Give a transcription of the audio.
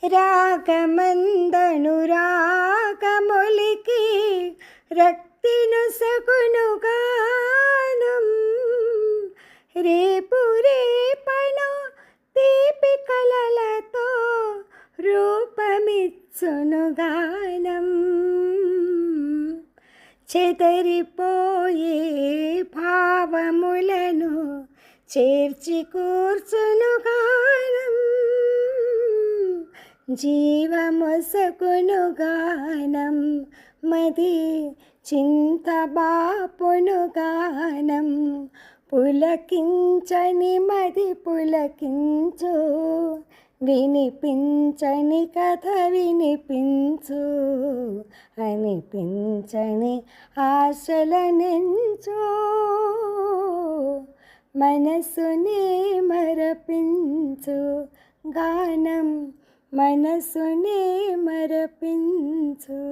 రాగమందనురాగమొలికి రక్తినొసగును గానం. రేపు రేపను తీపి కలలతో రూపమిచ్చును గానం. చెదరిపోయే భావములను చేర్చి కూర్చును గానం. జీవమొసగును గానం. మది చింతబాపును గానం. పులకించని మది పులకించు, వినిపించని కథ వినిపించు, అనిపించని ఆశలనెంచు, మనసునే మరపించు గానం, మనసునే మరపించు.